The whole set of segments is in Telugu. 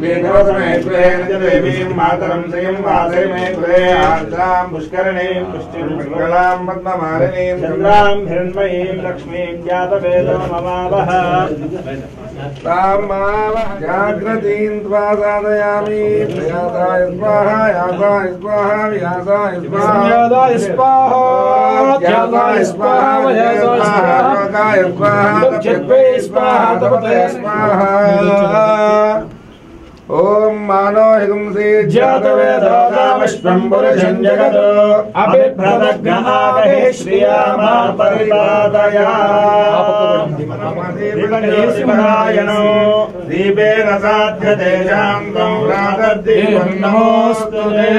शीतोषमे गृहे देवीं मातरं श्रियं वासे मे गृहे आर्द्रां पुष्करणीं पुष्टिं मङ्गलां पद्ममालिनीं चन्द्रां हिरण्मयीं लक्ष्मीं जातवेदो ममावह जाग्रतीं त्वा साधयामि प्रयासाय स्वाहा यासाय स्वाहा व्यासाय स्वाहा यादाय स्वाहा ध्यानाय स्वाहा वयासाय स्वाहा योगाय स्वाहा तपस्वे स्वाहा तपते स्वाहा ओम मानो हिगुंसे जातवेदाविश्वं पुरुषं जगतो अभिभ्रदग्नागे श्रियामा परिपादया शिवनायनो दीपेन साध्यते शान्तं रातद्दीपं नमोऽस्तुते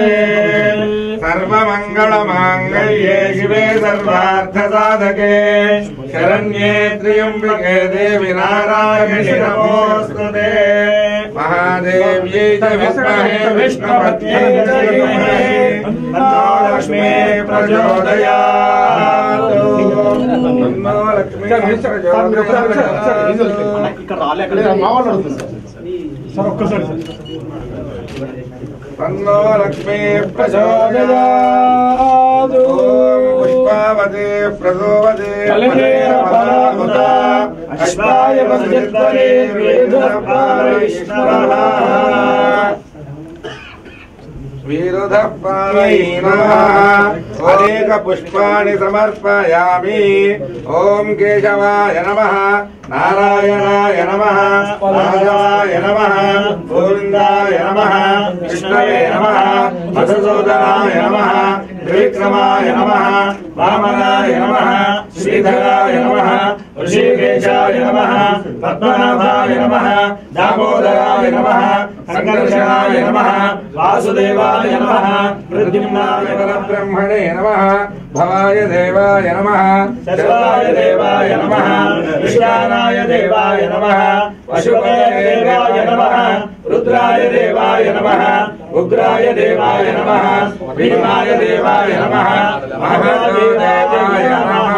सर्वमङ्गलमाङ्गल्ये शिवे सर्वार्थसाधके शरण्ये त्र्यम्बके देवी नारायणि नमोऽस्तुते महादेव्यै च विद्महे विष्णुपत्न्यै च धीमहि तन्नो लक्ष्मी प्रचोदयात् तन्नो लक्ष्मी तन्नो लक्ष्मी प्रचोदयात् पुष्पावते प्रसोवते अश्वाय वज्रध्वरे अनेक पुष्पाणि समर्पयामि ओम केशवाय नमः नारायणाय नमः माधवाय नमः गोविंदाय नमः कृष्णवे नमः मधुसूदनाय नमः त्रिविक्रमाय नमः वामनाय नमः श्रीधराय नमः ऋषिकेशाय नमः पद्मनाभाय नमः दामोदराय नमः संकर्षणाय नमः वासुदेवाय नमः प्रद्युम्नाय परब्रह्मणे नमः भवाय देवाय नमः सर्वाय देवाय नमः ईशानाय देवाय नमः पशुपते देवाय नमः रुद्राय देवाय नमः उग्राय देवाय नमः भीमाय देवाय नमः महादेवाय नमः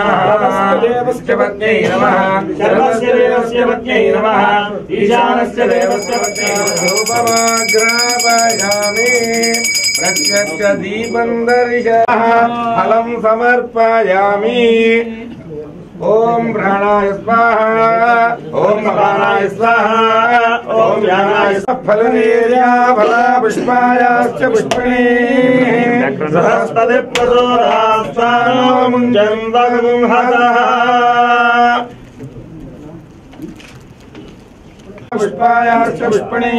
देवस्य पत्न्यै नमः सर्वस्य देवस्य पत्न्यै नमः ईशानस्य देवस्य पत्न्यै धूपमाग्रापयामि प्रत्यक्ष दीपं दर्शयामि फलं समर्पयामि ओम प्राणाय स्वाहा ओम अपानाय स्वाहा ओम व्यानाय फलनेर्या फला पुष्पायाश्च पुष्पिणे सहस्रदे प्रचोदयात्सानो मुञ्जन्तगुं हसः पुष्पायाश्च पुष्पिणे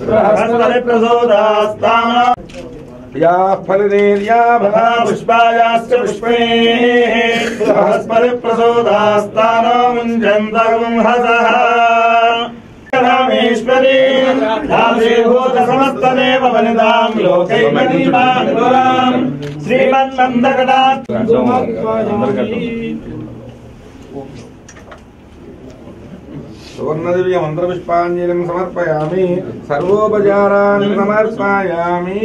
सहस्रदे प्रचोदयात्सानो या फलनेर्या फला पुष्पायाश्च पुष्पिणे सहस्रदे प्रचोदयात्सानो मुञ्जन्तगुं हसः रामेश्वरी दासीभूत समस्तदेव वनितां लोकैकदीपां श्रीमन्नन्दकटात् सुवर्णदिव्य मन्त्रपुष्पाञ्जलिं समर्पयामि सर्वोपचाराणि समर्पयामि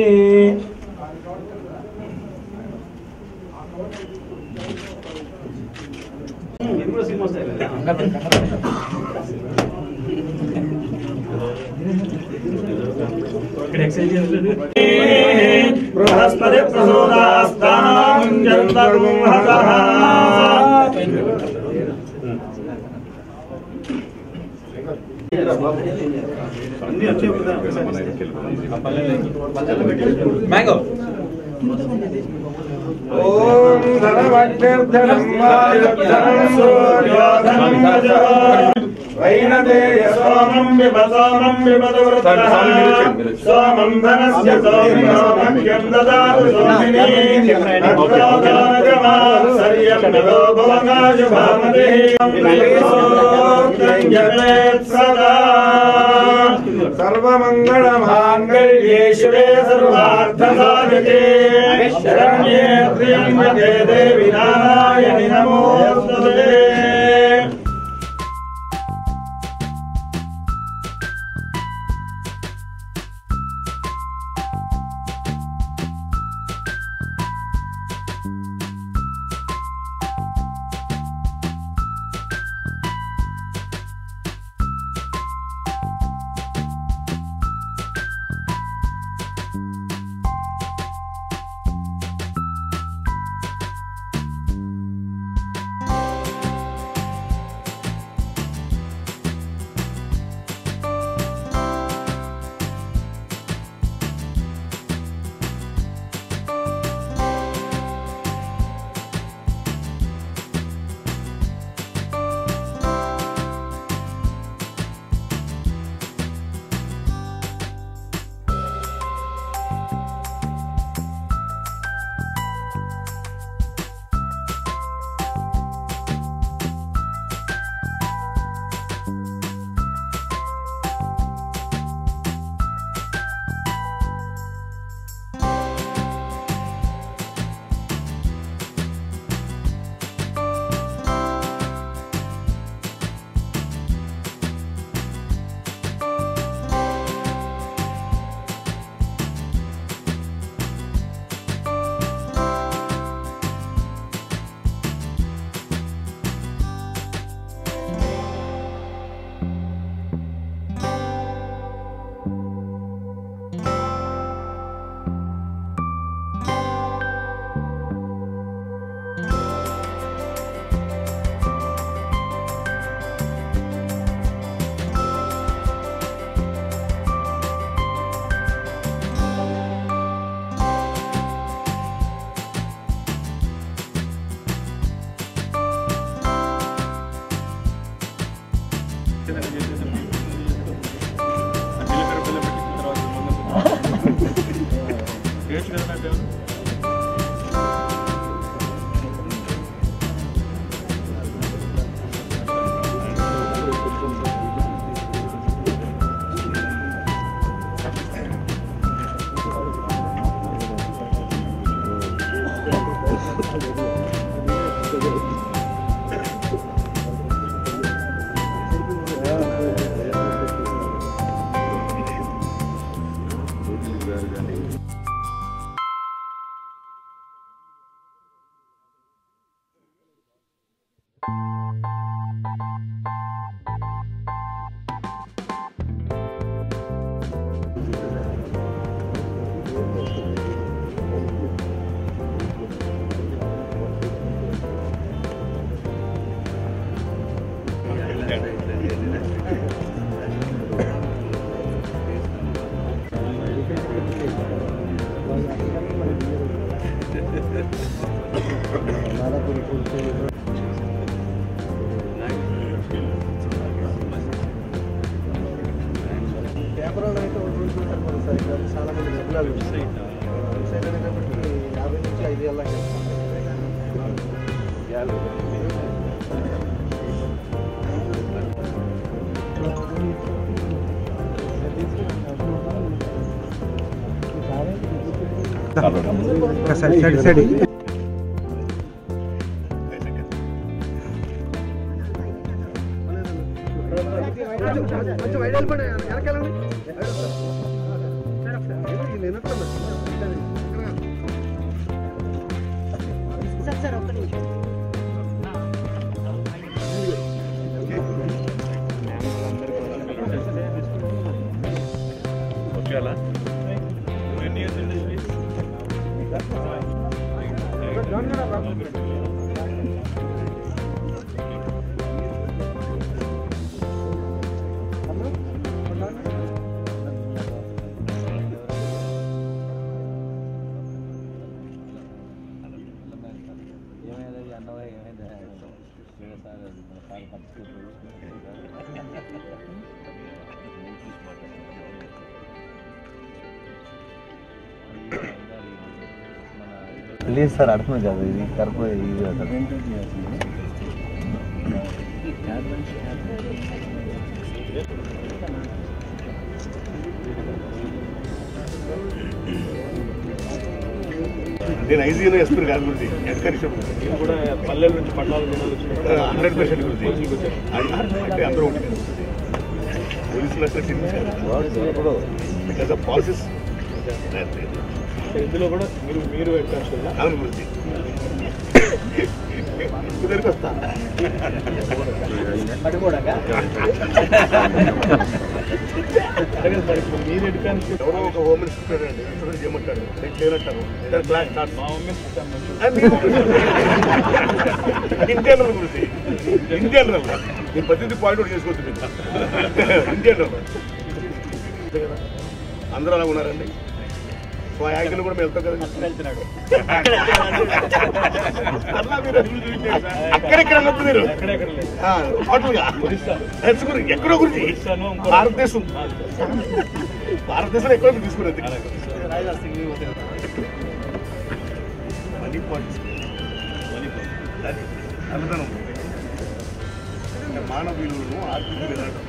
बृहस्पति प्रचोदयात्सानो मुञ्जन्तगुं हसः मैंगो ओम धनवज्रधनं वायुधनं सूर्योधनं वैनदेय सोमं विपदवृतः सोमं धनस्य सोमिनो मह्यं ददातु सोमिनी नक्रोधनगमात्सर्यं नरो भवनाशुभामतिः जपेत् सदा सर्वमङ्गलमाङ्गल्ये शिवे सर्वार्थसाधके शरण्ये त्र्यम्बके देवी नारायणि नमोऽस्तुते లేదు సార్ అడుగుతుంది కదా ఇది కరెక్ట్ ఇది నేను ఐజీలో ఎస్పీ కాదు గురించి నేను కూడా పల్లెల నుంచి పట్టణాల 100% గురించి అంటే అందరూ పోలీసులు బికాస్ ఆఫ్ పాలసీస్ ఇందులో కూడా మీరు అవును గురించి దగ్గరికి వస్తా మీరు ఎడ్యుకేషన్ ఎవరో ఒక హోమ్ మినిస్టర్ అండి ఇన్సూరెన్స్ చేయమంటాడు నేను చేయనంటాను ఇంటర్నల్ గురించి ఇంటర్నల్ నేను ప్రతిదీ పాయింట్ అవుట్ చేసుకోవచ్చు మీకు ఇంటర్నల్ అందరూ అలా ఉన్నారండి మా యాంగిల్ కూడా వెళ్తాం కదా అక్కడెక్కడ అనొద్దు మీరు టోటల్గా ఎక్కడో గురించి భారతదేశంలో ఎక్కడో తీసుకునేది మనీ పాయింట్స్ అన్నదనం మానవ విలువలను ఆర్థిక విధానం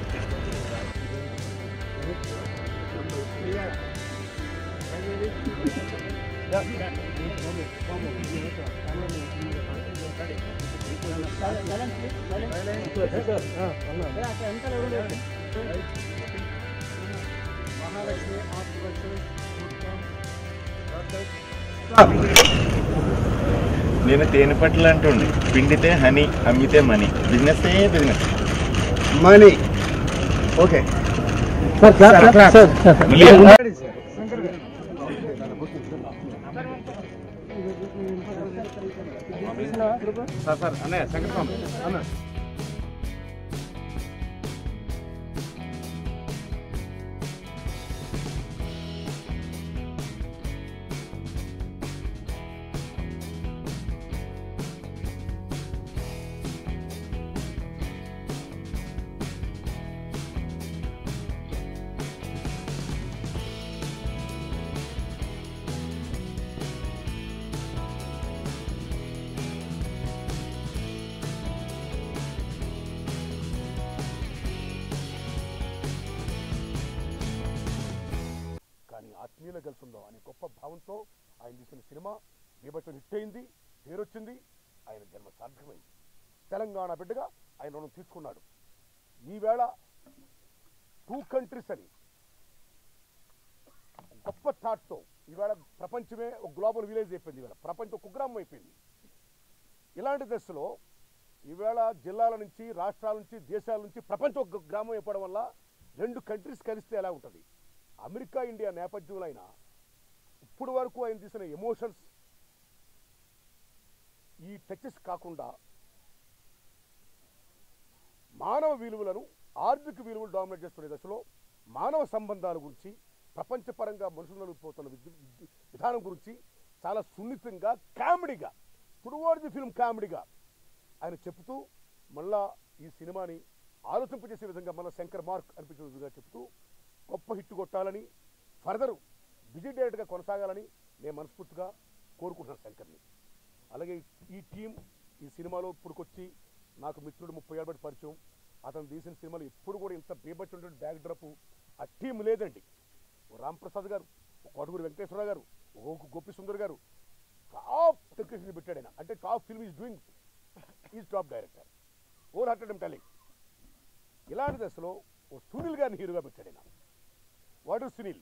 నేను తేనె పట్ల అంటుండే పిండితే హనీ అమ్మితే money business business money okay sir అన్నయ్య శంకర్ అన్న లక్ష్మీలో కలిసి ఉందాం అనే గొప్ప భావంతో ఆయన తీసిన సినిమా బీభత్సం హిట్ అయింది, పేరు వచ్చింది, ఆయన జన్మ సార్థకమైంది. తెలంగాణ బిడ్డగా ఆయన రుణం తీసుకున్నాడు. ఈవేళ 2 countries అని గొప్ప థాట్తో ఈవేళ ప్రపంచమే ఒక గ్లోబల్ విలేజ్ అయిపోయింది. ఈవేళ ప్రపంచం కుగ్రామం అయిపోయింది. ఇలాంటి దశలో ఈవేళ జిల్లాల నుంచి, రాష్ట్రాల నుంచి, దేశాల నుంచి ప్రపంచం ఒక గ్రామం అయిపోవడం వల్ల 2 countries కలిస్తే ఎలా ఉంటుంది? అమెరికా ఇండియా నేపథ్యంలో అయినా ఇప్పుడు వరకు ఆయన తీసిన ఎమోషన్స్ ఈ టచెస్ కాకుండా మానవ విలువలను, ఆర్థిక విలువలు డామినేట్ చేస్తున్న దశలో మానవ సంబంధాల గురించి, ప్రపంచపరంగా మనుషులను పోతున్న విధానం గురించి చాలా సున్నితంగా, కామెడీగా, టువర్డ్ ది ఫిల్మ్ కామెడీగా ఆయన చెప్తూ మళ్ళా ఈ సినిమాని ఆలోచింపజేసే విధంగా మళ్ళీ శంకర్ మార్క్ అనిపించే విధంగా చెప్తూ గొప్ప హిట్ కొట్టాలని, ఫర్దర్ విజయ్ డైరెక్ట్గా కొనసాగాలని నేను మనస్ఫూర్తిగా కోరుకుంటున్నాను శంకర్ని. అలాగే ఈ టీం ఈ సినిమాలో ఇప్పుడుకొచ్చి నాకు మిత్రుడు 30 ఏళ్ళ బట్టి పరిచయం. అతను తీసిన సినిమాలు ఎప్పుడు కూడా ఇంత బీభత్సమైన బ్యాక్ డ్రాప్ ఆ టీం లేదండి. ఓ రాంప్రసాద్ గారు, ఓ కోటగురి వెంకటేశ్వరరావు గారు, ఓ గోపి సుందర్ గారు టాప్ టెక్నీషియన్ పెట్టాడు ఆయన. అంటే top film is doing, is top director, whole hearted I'm telling. ఇలాంటి దశలో ఓ సునీల్ గారిని హీరోగా పెట్టాడు ఆయన. వాడు సునీల్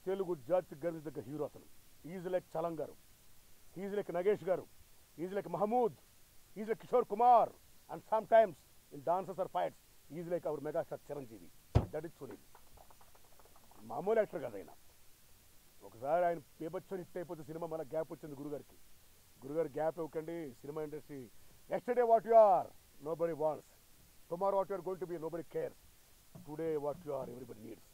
తెలుగు జాతి గర్వించదగ్గ హీరో. అతను ఈజ్ లైక్ చలం గారు, is like Nagesh garu, is like Mahmood, is like Kishore Kumar, and some times in dances or fights is like our megastar Chiranjeevi. That is Sunil. మామూలు యాక్టర్ కాదు ఆయన. ఒకసారి ఆయన బీభత్సం హిట్ అయిపోతే సినిమా మళ్ళీ గ్యాప్ వచ్చింది గురుగారికి. గురుగారు గ్యాప్ ఇవ్వకండి, cinema industry yesterday what you are nobody wants, tomorrow what you are going to be nobody cares, today what you are everybody needs.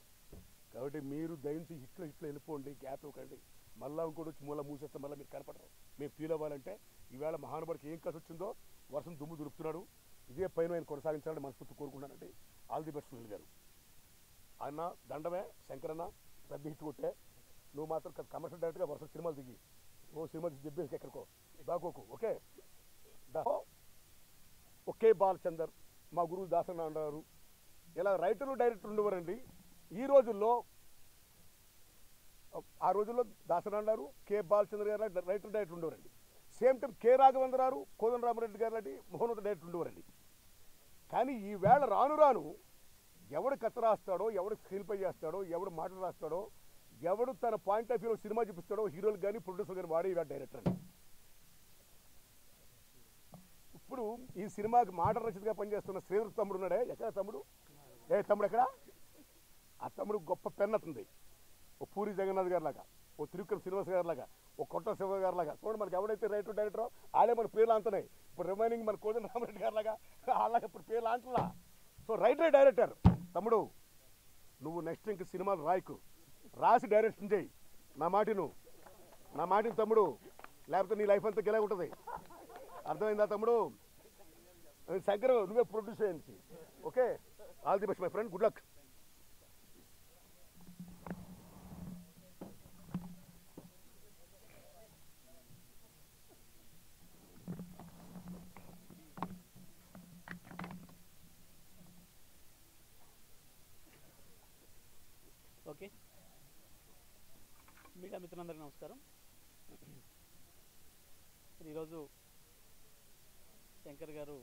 కాబట్టి మీరు దయించి హిట్లో వెళ్ళిపోండి, గ్యాప్ ఇవ్వకండి. మళ్ళీ ఇంకోటి వచ్చి మూల మూసేస్తే మళ్ళీ మీరు కనపడరు. మేము ఫీల్ అవ్వాలంటే ఈవేళ మహానుభావుడికి ఏం కలిసి వచ్చిందో వర్షం దుమ్ము దులుపుతున్నాడు. ఇదే పైన ఆయన కొనసాగించాలని మనస్ఫూర్తి కోరుకుంటానండి. ఆల్ ది బెస్ట్ సునీల్ గారు. అన్న దండమే, శంకరన్న పెద్ద హిట్ కొట్టే. నువ్వు మాత్రం కమర్షియల్ డైరెక్ట్గా వరుస సినిమాలు దిగి ఓ సినిమా దిబ్బేసి ఎక్కడికో దాకోకు. ఓకే ఒకే బాలచందర్, మా గురువు దాసన్న అన్నారు. ఇలా రైటర్లు డైరెక్టర్ ఉండేవారండి ఈ రోజుల్లో. ఆ రోజుల్లో దాసన్న అన్నారు, కె బాలచంద్ర గారు రైటర్ డైరెక్టర్ ఉండేవారండి. సేమ్ టైం కె రాఘవేంద్ర గారు, కోదండరామరెడ్డి గారు లాంటి మహోన్నత డైరెక్టర్ ఉండేవారండి. కానీ ఈవేళ రాను రాను ఎవడు కథ రాస్తాడో, ఎవడు స్క్రీన్ ప్లే చేస్తాడో, ఎవడు మాటలు రాస్తాడో, ఎవడు తన పాయింట్ ఆఫ్ వ్యూలో సినిమా చూపిస్తాడో హీరోలు కానీ ప్రొడ్యూసర్ కానీ వాడే ఈవేళ డైరెక్టర్ అండి. ఇప్పుడు ఈ సినిమాకి మాట రచయితగా పనిచేస్తున్న శ్రీధర్ తమ్ముడు ఉన్నాడే, ఎక్కడ తమ్ముడు? తమ్ముడు ఎక్కడ? ఆ తమ్ముడు గొప్ప పెన్నతుంది. ఓ పూరి జగన్నాథ్ గారి లాగా, ఓ తిరుక్కల శ్రీనివాస్ గారి లాగా, ఓ కొట్ట శివ గారి లాగా. చూడండి మనకి ఎవడైతే రైటర్ డైరెక్టరో వాళ్ళే మన పేర్లు అంటున్నాయి. ఇప్పుడు రిమైనింగ్ మన కోదండరామరెడ్డి గారి లాగా అలాగే ఇప్పుడు పేర్లు అంటున్నా. సో రైటర్ డైరెక్టర్ తమ్ముడు, నువ్వు నెక్స్ట్ ఇంక సినిమాలు రాయకు, రాసి డైరెక్షన్ చేయి. నా మాటిను తమ్ముడు, లేకపోతే నీ లైఫ్ అంతా గెలా ఉంటుంది. అర్థమైందా తమ్ముడు? శంకర్ నువ్వే ప్రొడ్యూస్ చేయండి. Okay, all the best my friend, good luck. Okay, media మిత్రులందరికీ నమస్కారం. ఈరోజు శంకర్ గారు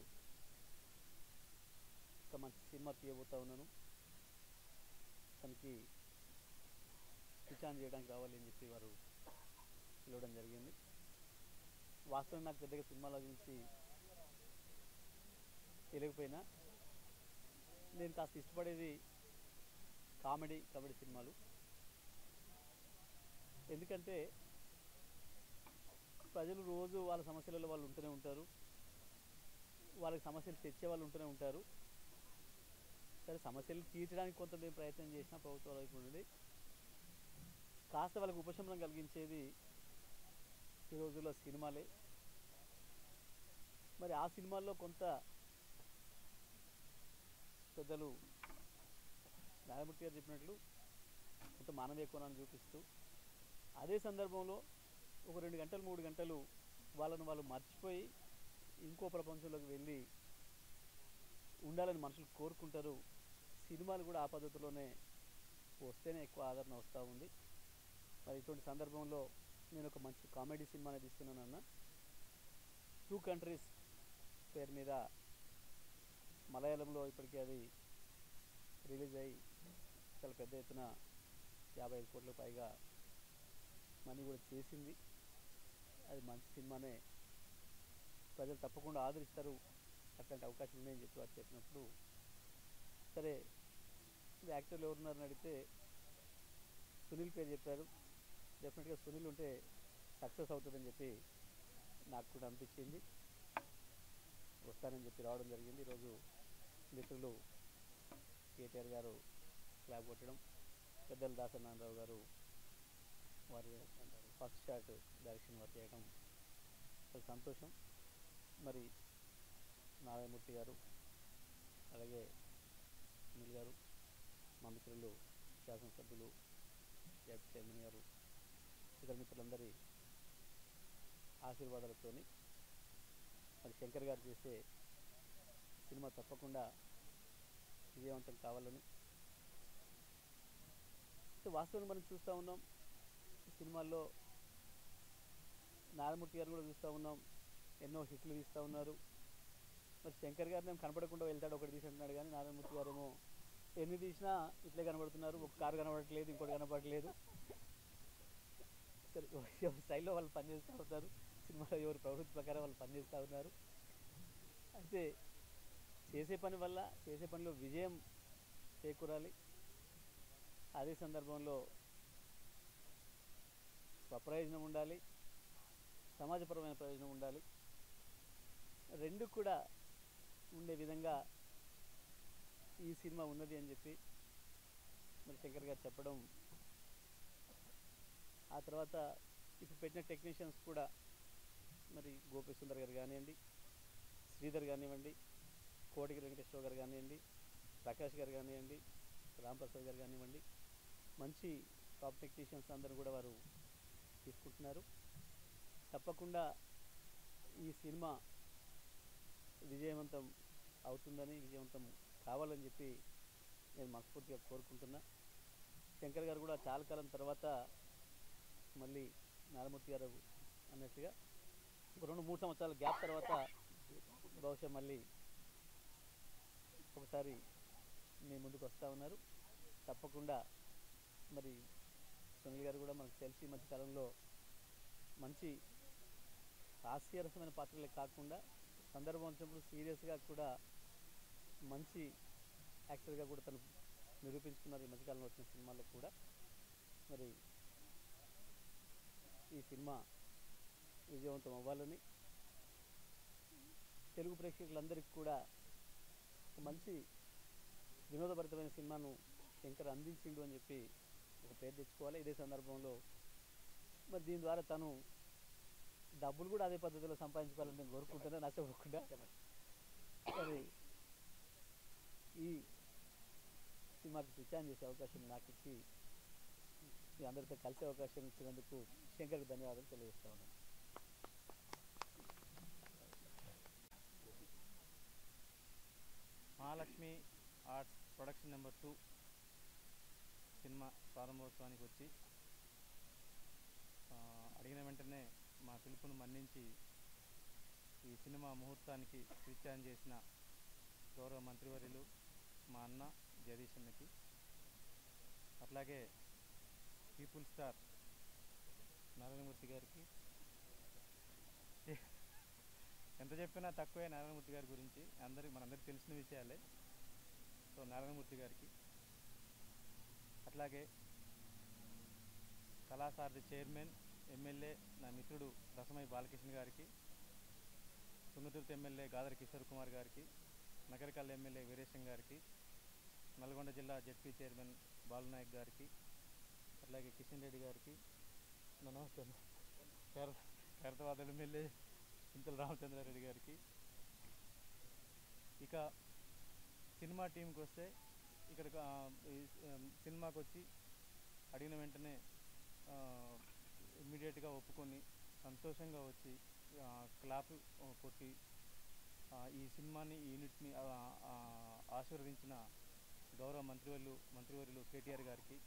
ఒక మంచి సినిమా తీయబోతా ఉన్నాను, తనకి విచారణ చేయడానికి రావాలి అని చెప్పి వారు పిలవడం జరిగింది. వాస్తవం నాకు పెద్దగా సినిమాల గురించి తెలియకపోయినా నేను కాస్త ఇష్టపడేది కామెడీ సినిమాలు. ఎందుకంటే ప్రజలు రోజు వాళ్ళ సమస్యలలో వాళ్ళు ఉంటూనే ఉంటారు, వాళ్ళకి సమస్యలు తెచ్చే వాళ్ళు ఉంటూనే ఉంటారు. సరే, సమస్యలు తీర్చడానికి కొంత మేము ప్రయత్నం చేసినా ప్రభుత్వాల వైపు నుండి కాస్త వాళ్ళకి ఉపశమనం కలిగించేది ఈ రోజుల్లో సినిమాలే. మరి ఆ సినిమాల్లో కొంత పెద్దలు న్యాయమూర్తి గారు చెప్పినట్లు కొంత మానవీయ కోణాన్ని చూపిస్తూ, అదే సందర్భంలో ఒక 2 గంటలు 3 గంటలు వాళ్ళు మర్చిపోయి ఇంకో ప్రపంచంలోకి వెళ్ళి ఉండాలని మనుషులు కోరుకుంటారు. సినిమాలు కూడా ఆ పద్ధతిలోనే వస్తేనే ఎక్కువ ఆదరణ వస్తూ ఉంది. మరి ఇటువంటి సందర్భంలో నేను ఒక మంచి కామెడీ సినిమాని తీస్తున్నానన్న 2 కంట్రీస్ పేరు మీద మలయాళంలో ఇప్పటికీ అది రిలీజ్ అయ్యి చాలా పెద్ద ఎత్తున 55 కోట్లకు పైగా మనీ కూడా చేసింది. అది మంచి సినిమానే, ప్రజలు తప్పకుండా ఆదరిస్తారు, అట్లాంటి అవకాశం ఉన్నాయని చెప్పి వారు చెప్పినప్పుడు సరే యాక్టర్లు ఎవరున్నారని అడిగితే సునీల్ పేరు చెప్పారు. డెఫినెట్గా సునీల్ ఉంటే సక్సెస్ అవుతుందని చెప్పి నాకు కూడా అనిపించింది. వస్తానని చెప్పి రావడం జరిగింది. ఈరోజు మిత్రులు కేటీఆర్ గారు క్లాప్ కొట్టడం, పెద్దలు దాసనారాయణరావు గారు వారి ఫస్ట్ షాట్ డైరెక్షన్ వర్క్ చేయడం చాలా సంతోషం. మరి నారాయణమూర్తి గారు అలాగే సునీల్ గారు, మా మిత్రులు శాసనసభ్యులు జడ్పీ చైర్మన్ గారు, ఇతర మిత్రులందరి ఆశీర్వాదాలతోని మరి శంకర్ గారు చేసే సినిమా తప్పకుండా విజయవంతం కావాలని వాస్తవంగా మనం చూస్తూ ఉన్నాం. ఈ సినిమాల్లో నారాయణమూర్తి గారు కూడా చూస్తూ ఉన్నాం, ఎన్నో హిట్లు తీస్తూ ఉన్నారు. మరి శంకర్ గారిని ఏం కనపడకుండా వెళ్తాడు, ఒకటి తీసి అంటున్నాడు, కానీ నారాయణమూర్తి గారేమో ఎన్ని తీసినా ఇట్లే కనబడుతున్నారు. ఒక కారు కనబడట్లేదు, ఇంకోటి కనబడట్లేదు. సరే ఎవరి స్టైల్లో వాళ్ళు పనిచేస్తూ ఉంటారు, సినిమాలో ఎవరి ప్రవృత్తి ప్రకారం వాళ్ళు పనిచేస్తూ ఉన్నారు. అయితే చేసే పని వల్ల చేసే పనిలో విజయం చేకూరాలి. అదే సందర్భంలో స్వప్రయోజనం ఉండాలి, సమాజపరమైన ప్రయోజనం ఉండాలి. రెండు కూడా ఉండే విధంగా ఈ సినిమా ఉన్నది అని చెప్పి మరి శంకర్ గారు చెప్పడం, ఆ తర్వాత ఇప్పుడు పెట్టిన టెక్నీషియన్స్ కూడా మరి గోపి సుందర్ గారు కానివ్వండి, శ్రీధర్ కానివ్వండి, కోటికి వెంకటేశ్వర గారు కానివ్వండి, ప్రకాష్ గారు కానివ్వండి, రాంప్రసాద్ గారు కానివ్వండి, మంచి టాప్ టెక్నీషియన్స్ అందరూ కూడా వారు తీసుకుంటున్నారు. తప్పకుండా ఈ సినిమా విజయవంతం అవుతుందని, విజయవంతం కావాలని చెప్పి నేను మనస్ఫూర్తిగా కోరుకుంటున్నా. శంకర్ గారు కూడా చాలా కాలం తర్వాత మళ్ళీ నారాయణమూర్తి గారు అన్నట్టుగా ఒక 2-3 సంవత్సరాల గ్యాప్ తర్వాత బహుశా మళ్ళీ ఒకసారి మీ ముందుకు వస్తూ ఉన్నారు. తప్పకుండా మరి సునీల్ గారు కూడా మనకు తెలిసి ఈ మధ్యకాలంలో మంచి హాస్యరసమైన పాత్రలే కాకుండా సందర్భం వచ్చినప్పుడు సీరియస్గా కూడా మంచి యాక్టర్గా కూడా తను నిరూపించుకున్నారు ఈ మధ్యకాలంలో వచ్చిన సినిమాల్లో కూడా. మరి ఈ సినిమా విజయవంతం అవ్వాలని, తెలుగు ప్రేక్షకులందరికీ కూడా ఒక మంచి వినోదభరితమైన సినిమాను శంకర్ అందించిండు అని చెప్పి ఒక పేరు తెచ్చుకోవాలి. ఇదే సందర్భంలో మరి దీని ద్వారా తను డబ్బులు కూడా అదే పద్ధతిలో సంపాదించుకోవాలని నేను కోరుకుంటున్నా, నష్టపోకుండా. మరి ఈ సినిమాకి స్విచ్ చేసే అవకాశం నాకు ఇచ్చి మీ అందరితో కలిసే అవకాశం ఇచ్చినందుకు శంకర్కి ధన్యవాదాలు తెలియజేస్తా ఉన్నాను. Mahalakshmi arts production number 2 cinema ప్రారంభోత్సవానికి వచ్చి అడిగిన వెంటనే మా పిలుపును మన్నించి ఈ సినిమా ముహూర్తానికి స్విచ్ ఆన్ చేసిన గౌరవ మంత్రివర్యులు మా అన్న జగదీష్ అన్నకి, అట్లాగే పీపుల్ స్టార్ నారాయణమూర్తి గారికి, ఎంత చెప్పినా తక్కువే నారాయణమూర్తి గారి గురించి, మనందరికీ తెలిసిన విషయాలే. సో నారాయణమూర్తి గారికి, అట్లాగే కళాసారథి చైర్మన్ ఎమ్మెల్యే నా మిత్రుడు రసమై బాలకృష్ణ గారికి, తుంగతుర్తి ఎమ్మెల్యే గాదరి కిషోర్ కుమార్ గారికి, నగరికల్ ఎమ్మెల్యే వీరేశం గారికి, నల్గొండ జిల్లా జడ్పీ చైర్మన్ బాలునాయక్ గారికి, అట్లాగే కిషన్ రెడ్డి గారికి, నమస్తే ఖైరతాబాద్ ఎమ్మెల్యే చింతల రామచంద్రారెడ్డి గారికి. ఇక సినిమా టీంకి వస్తే, ఇక్కడ సినిమాకి వచ్చి అడిగిన వెంటనే ఇమ్మీడియట్గా ఒప్పుకొని సంతోషంగా వచ్చి క్లాప్ కొట్టి ఈ సినిమాని, ఈ యూనిట్ని ఆశీర్వదించిన గౌరవ మంత్రివర్యులు కేటీఆర్ గారికి,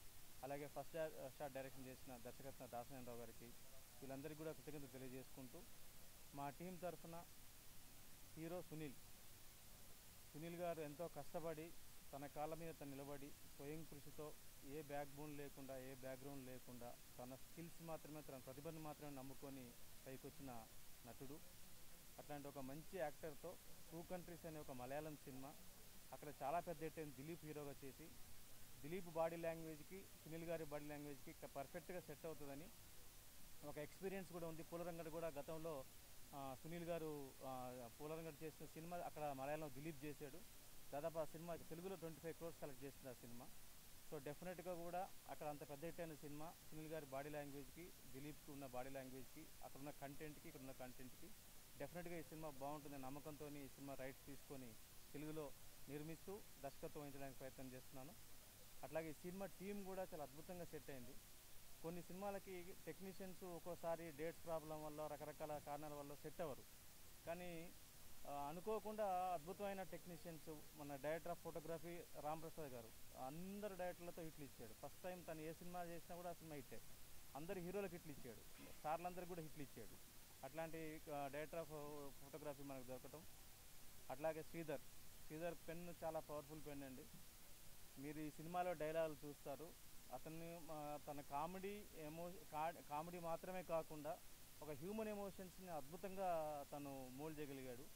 అలాగే ఫస్ట్ షాట్ డైరెక్షన్ చేసిన దర్శకత్వ దాసనారాయణరావు గారికి, వీళ్ళందరికీ కూడా కృతజ్ఞతలు తెలియజేసుకుంటూ మా టీం తరఫున హీరో సునీల్ గారు ఎంతో కష్టపడి తన కాళ్ళ మీద తను నిలబడి స్వయం కృషితో ఏ బ్యాక్ బోన్ లేకుండా ఏ బ్యాక్గ్రౌండ్ లేకుండా తన స్కిల్స్ మాత్రమే తన ప్రతిభను మాత్రమే నమ్ముకొని పైకి వచ్చిన నటుడు. అట్లాంటి ఒక మంచి యాక్టర్తో 2 కంట్రీస్ అనే ఒక మలయాళం సినిమా అక్కడ చాలా పెద్ద ఎత్తైన దిలీప్ హీరోగా చేసి దిలీప్ బాడీ లాంగ్వేజ్కి సునీల్ గారి బాడీ లాంగ్వేజ్కి పర్ఫెక్ట్గా సెట్ అవుతుందని ఒక ఎక్స్పీరియన్స్ కూడా ఉంది. పూలరంగడ్ కూడా గతంలో సునీల్ గారు పూలరంగడ్ చేసిన సినిమా అక్కడ మలయాళంలో దిలీప్ చేశాడు. దాదాపు ఆ సినిమా తెలుగులో 25 crores కలెక్ట్ చేసింది ఆ సినిమా. సో డెఫినెట్గా కూడా అక్కడ అంత పెద్ద హిట్ అయిన సినిమా సునీల్ గారి బాడీ లాంగ్వేజ్కి, దిలీప్కి ఉన్న బాడీ లాంగ్వేజ్కి, అక్కడ ఉన్న కంటెంట్కి, ఇక్కడ ఉన్న కంటెంట్కి డెఫినెట్గా ఈ సినిమా బాగుంటుందని నమ్మకంతో ఈ సినిమా రైట్స్ తీసుకొని తెలుగులో నిర్మిస్తూ దర్శకత్వం వహించడానికి ప్రయత్నం చేస్తున్నాను. అట్లాగే ఈ సినిమా టీం కూడా చాలా అద్భుతంగా సెట్ అయింది. కొన్ని సినిమాలకి టెక్నీషియన్స్ ఒక్కోసారి డేట్స్ ప్రాబ్లం వల్ల రకరకాల కారణాల వల్ల సెట్ అవ్వరు. కానీ అనుకోకుండా అద్భుతమైన టెక్నీషియన్స్ మన డైరెక్టర్ ఆఫ్ ఫోటోగ్రఫీ రాంప్రసాద్ గారు అందరు డైరెక్టర్లతో హిట్లు ఇచ్చాడు. ఫస్ట్ టైం తను ఏ సినిమా చేసినా కూడా ఆ సినిమా హిట్టే. అందరు హీరోలకు హిట్లు ఇచ్చాడు, స్టార్లందరికీ కూడా హిట్లు ఇచ్చాడు. అట్లాంటి డైరెక్టర్ ఆఫ్ ఫోటోగ్రఫీ మనకు దొరకటం. అట్లాగే శ్రీధర్ పెన్ చాలా పవర్ఫుల్ పెన్ అండి. మీరు ఈ సినిమాలో డైలాగులు చూస్తారు. అతన్ని తన కామెడీ మాత్రమే కాకుండా ఒక హ్యూమన్ ఎమోషన్స్ని అద్భుతంగా తను మోల్డ్ చేయగలిగాడు.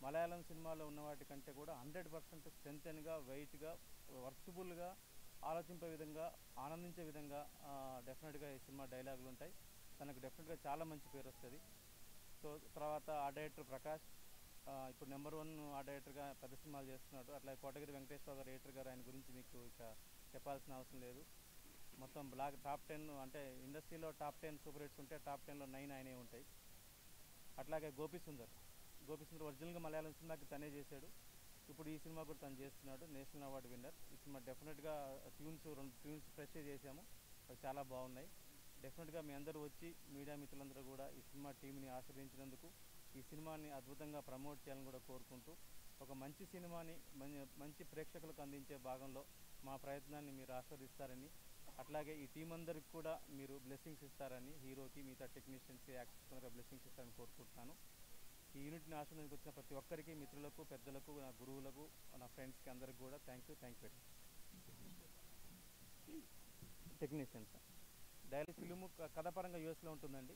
మలయాళం సినిమాలో ఉన్న వాటి కంటే కూడా 100% స్ట్రెంగ్తెన్గా, వెయిట్గా, వర్కబుల్గా, ఆలోచింపే విధంగా, ఆనందించే విధంగా డెఫినెట్గా ఈ సినిమా డైలాగులు ఉంటాయి. తనకు డెఫినెట్గా చాలా మంచి పేరు వస్తుంది. సో తర్వాత ఆ డైరెక్టర్ ప్రకాష్ ఇప్పుడు నెంబర్ 1 ఆ డైరెక్టర్గా పెద్ద సినిమాలు చేస్తున్నాడు. అట్లాగే కోటగిరి వెంకటేశ్వర గారు ఎడిటర్ గారు, ఆయన గురించి మీకు ఇక చెప్పాల్సిన అవసరం లేదు. మొత్తం టాప్ 10 అంటే ఇండస్ట్రీలో టాప్ 10 సూపర్ హిట్స్ ఉంటే టాప్ 10లో 9 ఆయనే ఉంటాయి. అట్లాగే గోపి సుందర్ ఒరిజినల్గా మలయాళం సినిమాకి తనే చేశాడు. ఇప్పుడు ఈ సినిమా కూడా తను చేస్తున్నాడు, నేషనల్ అవార్డు విన్నర్. ఈ సినిమా డెఫినెట్గా 2 ట్యూన్స్ ఫ్రెష్ చేసాము, అవి చాలా బాగున్నాయి. డెఫినెట్గా మీ అందరూ వచ్చి మీడియా మిత్రులందరూ కూడా ఈ సినిమా టీంని ఆశీర్వదించినందుకు, ఈ సినిమాని అద్భుతంగా ప్రమోట్ చేయాలని కూడా కోరుకుంటూ, ఒక మంచి సినిమాని మంచి ప్రేక్షకులకు అందించే భాగంలో మా ప్రయత్నాన్ని మీరు ఆస్వాదిస్తారని, అట్లాగే ఈ టీం అందరికి కూడా మీరు బ్లెస్సింగ్స్ ఇస్తారని, హీరోకి మిగతా టెక్నీషియన్స్కి యాక్టర్స్ అందరూ బ్లెస్సింగ్స్ ఇస్తారని కోరుకుంటున్నాను. ఈ యూనిట్ని ఆశీర్వదించి వచ్చిన ప్రతి ఒక్కరికి, మిత్రులకు, పెద్దలకు, నా గురువులకు, నా ఫ్రెండ్స్కి అందరికి కూడా thank you very much. Technicians daily film కథపరంగా యూఎస్లో ఉంటుందండి.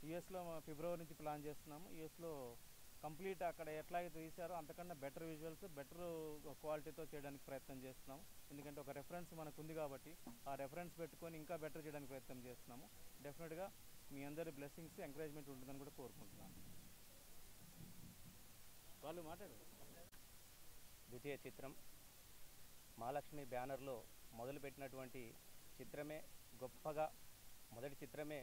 యూఎస్లో ఫిబ్రవరి నుంచి ప్లాన్ చేస్తున్నాము. యూఎస్లో కంప్లీట్ అక్కడ ఎట్లాగైతే తీశారో అంతకన్నా బెటర్ విజువల్స్, బెటర్ క్వాలిటీతో చేయడానికి ప్రయత్నం చేస్తున్నాము. ఎందుకంటే ఒక రెఫరెన్స్ మనకు ఉంది కాబట్టి ఆ రెఫరెన్స్ పెట్టుకొని ఇంకా బెటర్ చేయడానికి ప్రయత్నం చేస్తున్నాము. డెఫినెట్గా మీ అందరి బ్లెస్సింగ్స్, ఎంకరేజ్మెంట్ ఉంటుందని కూడా కోరుకుంటున్నాను. వాళ్ళు మాట్లాడు. ద్వితీయ చిత్రం మహాలక్ష్మి బ్యానర్లో మొదలుపెట్టినటువంటి చిత్రమే మొదటి చిత్రమే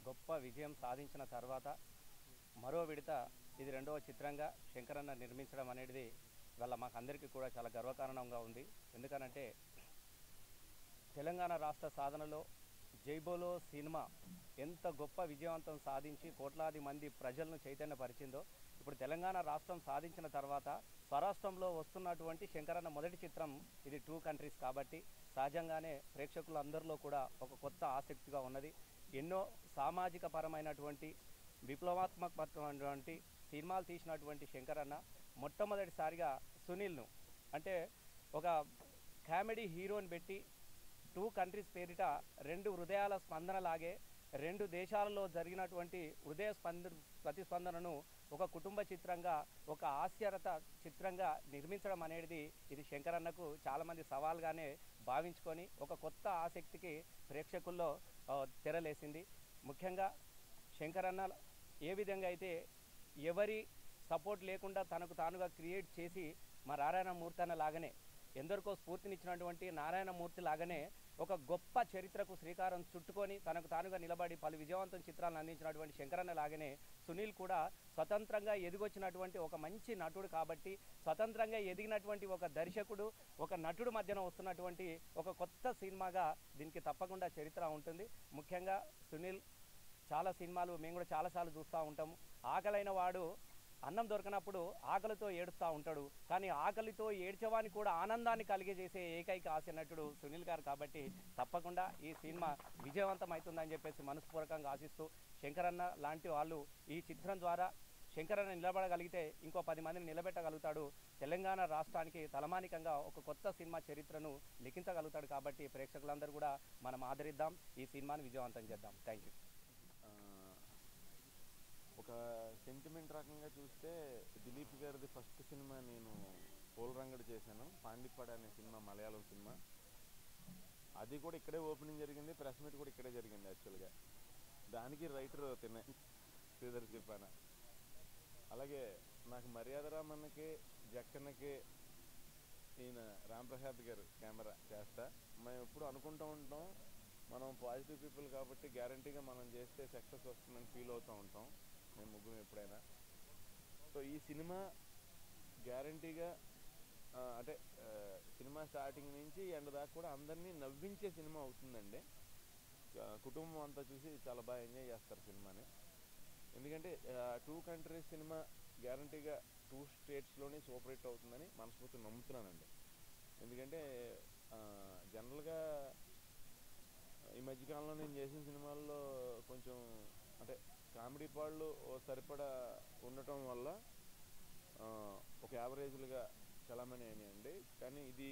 గొప్ప విజయం సాధించిన తర్వాత మరో విడత ఇది 2వ చిత్రంగా శంకరన్న నిర్మించడం అనేది వల్ల మాకందరికీ కూడా చాలా గర్వకారణంగా ఉంది. ఎందుకనంటే తెలంగాణ రాష్ట్ర సాధనలో జైబోలో సినిమా ఎంత గొప్ప విజయవంతం సాధించి కోట్లాది మంది ప్రజలను చైతన్యపరిచిందో, ఇప్పుడు తెలంగాణ రాష్ట్రం సాధించిన తర్వాత స్వరాష్ట్రంలో వస్తున్నటువంటి శంకరన్న మొదటి చిత్రం ఇది 2 కంట్రీస్ కాబట్టి సహజంగానే ప్రేక్షకులందరిలో కూడా ఒక కొత్త ఆసక్తిగా ఉన్నది. ఎన్నో సామాజిక పరమైనటువంటి విప్లవాత్మకమైనటువంటి సినిమాలు తీసినటువంటి శంకరన్న మొట్టమొదటిసారిగా సునీల్ను అంటే ఒక కామెడీ హీరోని పెట్టి 2 కంట్రీస్ పేరిట 2 హృదయాల స్పందనలాగే 2 దేశాలలో జరిగినటువంటి ప్రతిస్పందనను ఒక కుటుంబ చిత్రంగా, ఒక హాస్యరత చిత్రంగా నిర్మించడం అనేది ఇది శంకరన్నకు చాలామంది సవాల్గానే భావించుకొని ఒక కొత్త ఆసక్తికి ప్రేక్షకుల్లో తెరలేసింది. ముఖ్యంగా శంకరన్న ఏ విధంగా అయితే ఎవరి సపోర్ట్ లేకుండా తనకు తానుగా క్రియేట్ చేసి మా నారాయణమూర్తి అన్న లాగానే, ఎందరికో స్ఫూర్తినిచ్చినటువంటి నారాయణమూర్తి లాగానే ఒక గొప్ప చరిత్రకు శ్రీకారం చుట్టుకొని తనకు తానుగా నిలబడి పలు విజయవంతం చిత్రాలను అందించినటువంటి శంకరన్న లాగానే సునీల్ కూడా స్వతంత్రంగా ఎదిగొచ్చినటువంటి ఒక మంచి నటుడు కాబట్టి, స్వతంత్రంగా ఎదిగినటువంటి ఒక దర్శకుడు, ఒక నటుడు మధ్యన వస్తున్నటువంటి ఒక కొత్త సినిమాగా దీనికి తప్పకుండా చరిత్ర ఉంటుంది. ముఖ్యంగా సునీల్ చాలా సినిమాలు మేము కూడా చాలాసార్లు చూస్తూ ఉంటాము. ఆకలైన వాడు అన్నం దొరకనప్పుడు ఆకలితో ఏడుస్తూ ఉంటాడు. కానీ ఆకలితో ఏడ్చేవాని కూడా ఆనందాన్ని కలిగజేసే ఏకైక హాస్య నటుడు సునీల్ గారు. కాబట్టి తప్పకుండా ఈ సినిమా విజయవంతం అవుతుందని చెప్పేసి మనస్పూర్వకంగా ఆశిస్తూ, శంకరన్న లాంటి వాళ్ళు ఈ చిత్రం ద్వారా శంకరన్న నిలబడగలిగితే ఇంకో 10 మందిని నిలబెట్టగలుగుతాడు. తెలంగాణ రాష్ట్రానికి తలమానికంగా ఒక కొత్త సినిమా చరిత్రను లిఖించగలుగుతాడు. కాబట్టి ప్రేక్షకులందరూ కూడా మనం ఆదరిద్దాం, ఈ సినిమాని విజయవంతం చేద్దాం. Thank you. ఒక సెంటిమెంట్ రకంగా చూస్తే దిలీప్ గారిది ఫస్ట్ సినిమా నేను పోలరంగడు చేశాను. పాండిప్పడ్ అనే సినిమా, మలయాళం సినిమా. అది కూడా ఇక్కడే ఓపెనింగ్ జరిగింది, ప్రెస్ మీట్ కూడా ఇక్కడే జరిగింది యాక్చువల్గా. దానికి రైటర్ తినే శ్రీధర్ చెప్పాను. అలాగే నాకు మర్యాద రామన్నకి, జక్కన్నకి ఈయన రాంప్రసాద్ గారు కెమెరా చేస్తా. మేము ఎప్పుడు అనుకుంటూ ఉంటాం, మనం పాజిటివ్ పీపుల్ కాబట్టి గ్యారంటీగా మనం చేస్తే సక్సెస్ వస్తుందని ఫీల్ అవుతూ ఉంటాం మేము ముగ్గురు ఎప్పుడైనా. సో ఈ సినిమా గ్యారంటీగా అంటే సినిమా స్టార్టింగ్ నుంచి ఎండ్ దాకా కూడా అందరినీ నవ్వించే సినిమా అవుతుందండి. కుటుంబం అంతా చూసి చాలా బాగా ఎంజాయ్ చేస్తారు సినిమాని. ఎందుకంటే 2 కంట్రీస్ సినిమా గ్యారంటీగా 2 స్టేట్స్లోనే సూపర్ హిట్ అవుతుందని మనస్ఫూర్తిగా నమ్ముతున్నానండి. ఎందుకంటే జనరల్గా ఈ మధ్యకాలంలో నేను చేసిన సినిమాల్లో కొంచెం అంటే కామెడీ పాళ్ళు సరిపడా ఉండటం వల్ల ఒక యావరేజ్లుగా చలామణి అయినాయండి. కానీ ఇది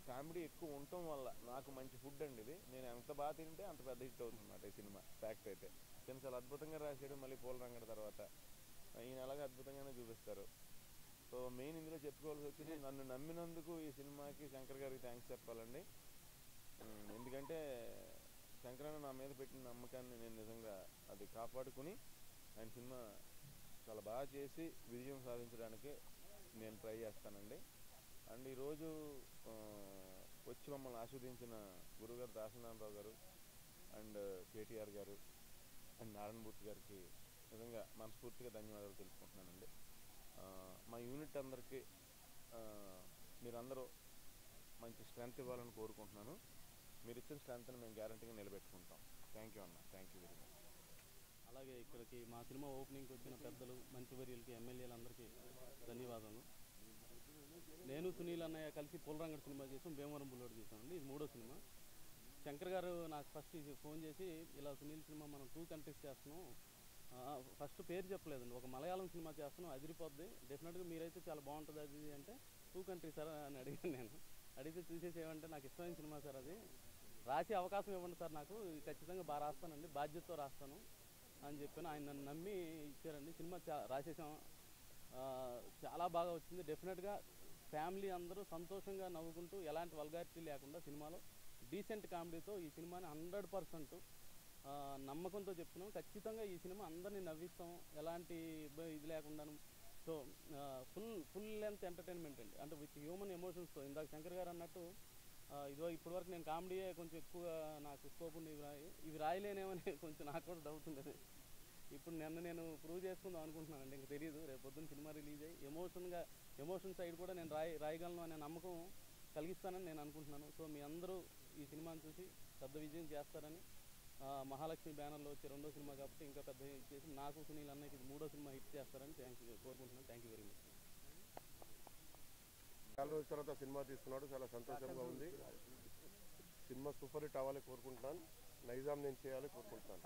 కామెడీ ఎక్కువ ఉండటం వల్ల నాకు మంచి ఫుడ్ అండి ఇది. నేను ఎంత బాగా తింటే అంత పెద్ద హిట్ అవుతుందన్నమాట ఈ సినిమా. ఫ్యాక్ట్ అయితే చాలా అద్భుతంగా రాశాడు. మళ్ళీ పోలరంగడ తర్వాత ఈయన అలాగే అద్భుతంగానే చూపిస్తారు. సో మెయిన్ ఇందులో చెప్పుకోవాల్సి వచ్చింది, నన్ను నమ్మినందుకు ఈ సినిమాకి శంకర్ గారికి థ్యాంక్స్ చెప్పాలండి. ఎందుకంటే శంకరన్న నా మీద పెట్టిన నమ్మకాన్ని నేను నిజంగా అది కాపాడుకుని ఆయన సినిమా చాలా బాగా చేసి విజయం సాధించడానికి నేను ట్రై చేస్తానండి. అండ్ ఈరోజు వచ్చి మమ్మల్ని ఆస్వాదించిన గురుగారు దాసనారాయణరావు గారు అండ్ కేటీఆర్ గారు అండ్ నారాయణమూర్తి గారికి నిజంగా మనస్ఫూర్తిగా ధన్యవాదాలు తెలుసుకుంటున్నానండి. మా యూనిట్ అందరికీ మీరందరూ మంచి స్ట్రెంగ్త్ ఇవ్వాలని కోరుకుంటున్నాను. మీరు ఇచ్చిన స్ట్రెంగ్త్ని మేము గ్యారంటీగా నిలబెట్టుకుంటాం. థ్యాంక్ యూ అన్న, థ్యాంక్ యూ వెరీ మచ్. అలాగే ఇక్కడికి మా సినిమా ఓపెనింగ్కి వచ్చిన పెద్దలు, మంత్రివర్యులకి, ఎమ్మెల్యేలందరికీ ధన్యవాదాలు. నేను సునీల్ అన్నయ్య కలిసి పోలరంగడ్ సినిమా చేసాం, భీమవరం బుల్లోడు చేసామండి. ఇది 3వ సినిమా. శంకర్ గారు నాకు ఫస్ట్ ఫోన్ చేసి ఇలా సునీల్ సినిమా మనం 2 కంట్రీస్ చేస్తున్నాం, ఫస్ట్ పేరు చెప్పలేదండి, ఒక మలయాళం సినిమా చేస్తున్నాం, అదిరిపోద్ది, డెఫినెట్గా మీరైతే చాలా బాగుంటుంది అది అంటే 2 కంట్రీస్ సార్ అని అడిగాను. నేను అడిగితే చూసేసేమంటే నాకు ఇష్టమైన సినిమా సార్, అది రాసే అవకాశం ఇవ్వండి సార్, నాకు ఖచ్చితంగా బాగా రాస్తానండి, బాధ్యతతో రాస్తాను అని చెప్పాను. ఆయన నన్ను నమ్మి ఇచ్చారండి. సినిమా రాసేసాం, చాలా బాగా వచ్చింది. డెఫినెట్గా ఫ్యామిలీ అందరూ సంతోషంగా నవ్వుకుంటూ ఎలాంటి వల్గారిటీ లేకుండా సినిమాలో డీసెంట్ కామెడీతో ఈ సినిమాని 100% నమ్మకంతో చెప్తున్నాం. ఖచ్చితంగా ఈ సినిమా అందరినీ నవ్విస్తాం, ఎలాంటి ఇది లేకుండాను. సో ఫుల్ లెంత్ ఎంటర్టైన్మెంట్ అండి, అంటే విత్ హ్యూమన్ ఎమోషన్స్తో. ఇందాక శంకర్ గారు అన్నట్టు ఇదిగో ఇప్పటివరకు నేను కామెడీయే కొంచెం ఎక్కువగా నాకు స్కోప్ ఉంది, ఇవి రాయలేనేమని కొంచెం నాకు కూడా డౌట్ ఉండేది. ఇప్పుడు నేను ప్రూవ్ చేసుకుందాం అనుకుంటున్నానండి. ఇంక తెలియదు, రేపు పొద్దున్న సినిమా రిలీజ్ అయ్యి ఎమోషన్ సైడ్ కూడా నేను రాయగలను అనే నమ్మకం కలిగిస్తానని నేను అనుకుంటున్నాను. సో మీ అందరూ ఈ సినిమాని చూసి పెద్ద విజయం చేస్తారని, మహాలక్ష్మి బ్యానర్లో వచ్చే 2వ సినిమా కాబట్టి ఇంకా పెద్ద చేసి నాకు సునీల్ అన్నకి ఇది 3వ సినిమా హిట్ చేస్తారని కోరుకుంటున్నాను. Thank you very much. చాలా రోజుల తర్వాత సినిమా తీస్తున్నాడు, చాలా సంతోషంగా ఉంది. సినిమా సూపర్ హిట్ అవ్వాలి కోరుకుంటున్నాను. నైజాం నేను చేయాలి కోరుకుంటున్నాను.